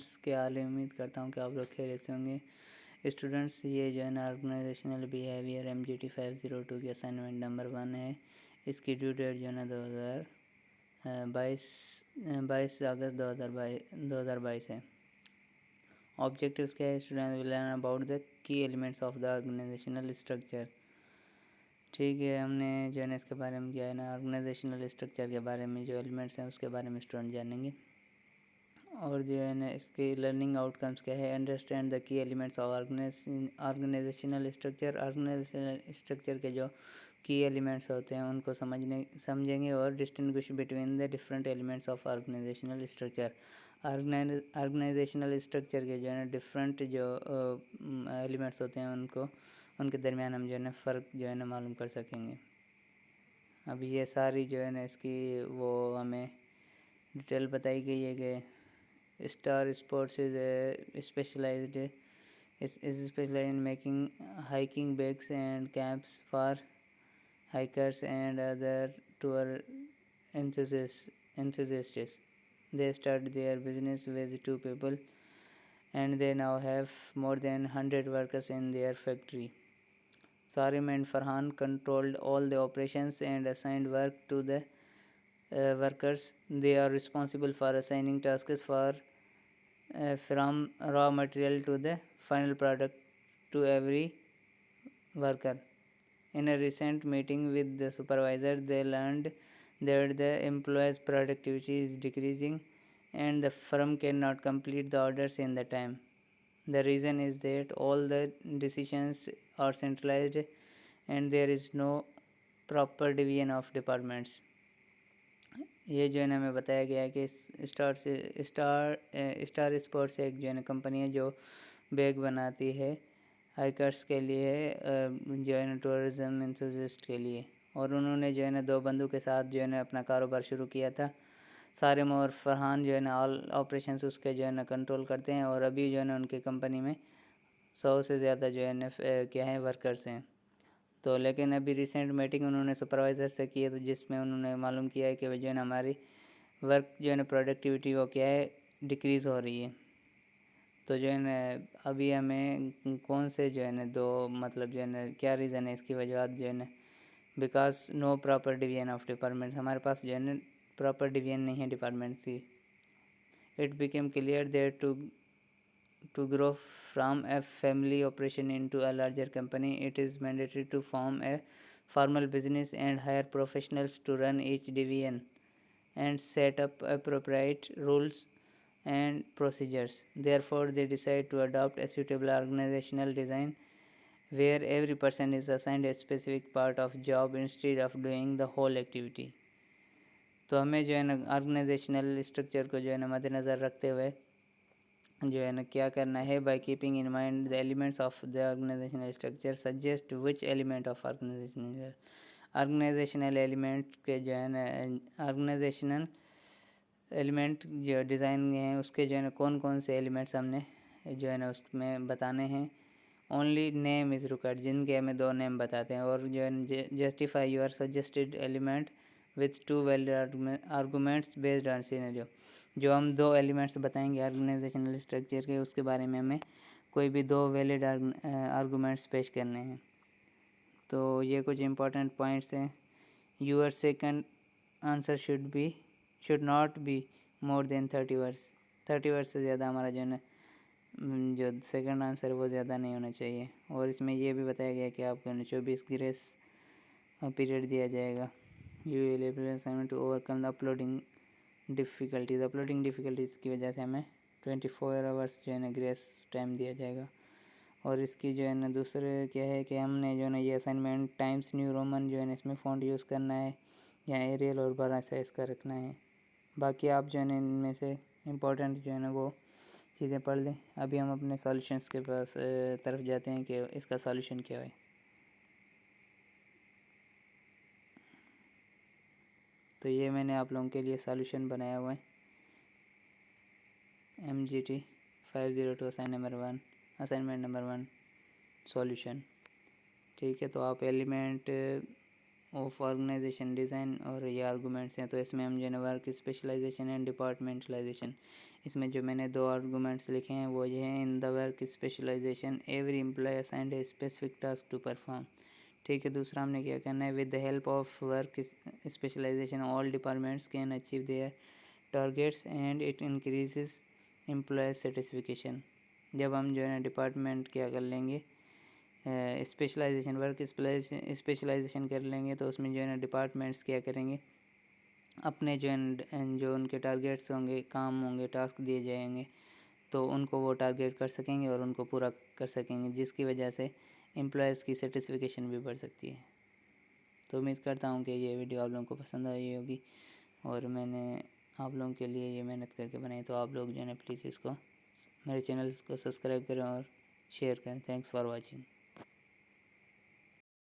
Students, क्या हाल है। उम्मीद करता हूँ कि आप लोग खैरियत से होंगे। स्टूडेंट्स, ये जो है ना ऑर्गेनाइजेशनल बिहेवियर MGT 502 की असाइनमेंट नंबर 1 है। इसकी ड्यू डेट जो है ना 22 अगस्त 2022 है। ऑब्जेक्टिव्स क्या है? Student will learn about the key elements of the organizational structure. ठीक है, हमने जो है ना इसके बारे में किया है ना, ऑर्गेनाइजेशनल स्ट्रक्चर के बारे में जो एलिमेंट्स हैं उसके बारे में स्टूडेंट जानेंगे। और जो है ना इसके लर्निंग आउटकम्स क्या है? Understand the key elements of organizational structure. Organizational structure के जो की एलिमेंट्स होते हैं उनको समझेंगे और distinguish between the different elements of organizational structure. Organizational structure के जो है ना डिफरेंट जो एलिमेंट्स होते हैं उनके दरमियान हम जो है ना फ़र्क जो है ना मालूम कर सकेंगे। अब ये सारी जो है ना इसकी वो हमें डिटेल बताई गई है कि star sports is specialized in making hiking bags and camps for hikers and other tour enthusiasts. They started their business with 2 people and they now have more than 100 workers in their factory. Sarim and Farhan controlled all the operations and assigned work to the workers. They are responsible for assigning tasks from raw material to the final product to every worker. In a recent meeting with the supervisor, they learned that the employees' productivity is decreasing and the firm cannot complete the orders in the time. The reason is that all the decisions are centralized and there is no proper division of departments. ये जो है ना हमें बताया गया है कि star sports एक जो है ना कंपनी है जो बैग बनाती है हाइकर्स के लिए, जो है ना टूरिज़्म एंथुसिस्ट के लिए। और उन्होंने जो है ना 2 बंदों के साथ जो है ना अपना कारोबार शुरू किया था। सारिम और फरहान जो है ना ऑल ऑपरेशंस उसके जो है ना कंट्रोल करते हैं और अभी जो है ना उनकी कंपनी में 100 से ज़्यादा जो है ना क्या है वर्कर्स हैं। तो लेकिन अभी रिसेंट मीटिंग उन्होंने सुपरवाइज़र से की है, तो जिसमें उन्होंने मालूम किया है कि जो है ना हमारी वर्क जो है ना प्रोडक्टिविटी वो क्या है डिक्रीज़ हो रही है। तो जो है ना अभी हमें कौन से जो है ना 2 मतलब जो है ना क्या रीज़न है इसकी वजह जो है ना because no proper division of department, हमारे पास जो है ना प्रॉपर डिवीजन नहीं है डिपार्टमेंट की। It became clear that to grow from a family operation into a larger company, it is mandatory to form a formal business and hire professionals to run each division and set up appropriate rules and procedures. Therefore, they decide to adopt a suitable organizational design where every person is assigned a specific part of job instead of doing the whole activity. तो हमें जो है ना organisational structure को जो है ना मद्देनज़र रखते हुए जो है ना क्या करना है, by keeping in mind the elements of the organizational structure suggest which element of organizational element के जो है ना ऑर्गेनाइजेशनल एलिमेंट जो डिज़ाइन हैं उसके जो है ना कौन कौन से एलिमेंट्स हमने जो है ना उसमें बताने हैं। ओनली नेम इज़ रिक्वायर्ड, जिनके हमें 2 नेम बताते हैं। और जो है justify your suggested element with 2 valid arguments based on scenario. जो हम 2 एलिमेंट्स बताएंगे ऑर्गेनाइजेशनल स्ट्रक्चर के, उसके बारे में हमें कोई भी 2 वैलिड आर्गूमेंट्स पेश करने हैं। तो ये कुछ इंपॉर्टेंट पॉइंट्स हैं। Your second answer should not be more than 30 words. 30 words से ज़्यादा हमारा जो है ना जो सेकंड आंसर वो ज़्यादा नहीं होना चाहिए। और इसमें ये भी बताया गया कि आपको 24 ग्रेस पीरियड दिया जाएगा। You will able assignment to overcome the uploading difficulties की वजह से हमें 24 आवर्स जो है ना ग्रेस टाइम दिया जाएगा। और इसकी जो है ना दूसरे क्या है कि हमने जो है ना ये असाइनमेंट टाइम्स न्यू रोमन जो है ना इसमें फ़ॉन्ट यूज़ करना है या एरियल और बड़ा साइज़ का रखना है। बाकी आप जो है ना इनमें से इम्पोर्टेंट जो है ना वो चीज़ें पढ़ लें। अभी हम अपने सॉल्यूशंस के पास तरफ जाते हैं कि इसका सॉल्यूशन क्या है। तो ये मैंने आप लोगों के लिए सॉल्यूशन बनाया हुआ है MGT 502 असाइनमेंट नंबर 1 सॉल्यूशन। ठीक है, तो आप एलिमेंट ऑफ ऑर्गेनाइजेशन डिज़ाइन और ये आर्गूमेंट्स हैं। तो इसमें हम जो है ना वर्क स्पेशलाइजेशन एंड डिपार्टमेंटलाइजेशन, इसमें जो मैंने 2 आर्गूमेंट्स लिखे हैं वो ये हैं, in the work specialization every employee assigned a specific task to perform. ठीक है, दूसरा हमने क्या करना है, with the help of work specialization all departments can achieve their targets and it increases employee satisfaction. जब हम जो है ना डिपार्टमेंट क्या कर लेंगे, स्पेशलाइजेशन वर्क स्पेशलाइजेशन कर लेंगे, तो उसमें जो है ना डिपार्टमेंट्स क्या करेंगे, अपने जो उनके टारगेट्स होंगे, काम होंगे, टास्क दिए जाएंगे, तो उनको वो टारगेट कर सकेंगे और उनको पूरा कर सकेंगे, जिसकी वजह से एम्प्लॉयज़ की सेटिस्फिकेशन भी बढ़ सकती है। तो उम्मीद करता हूँ कि ये वीडियो आप लोगों को पसंद आई होगी और मैंने आप लोगों के लिए ये मेहनत करके बनाई। तो आप लोग जो है ना प्लीज़ इसको, मेरे चैनल को सब्सक्राइब करें और शेयर करें। Thanks for watching.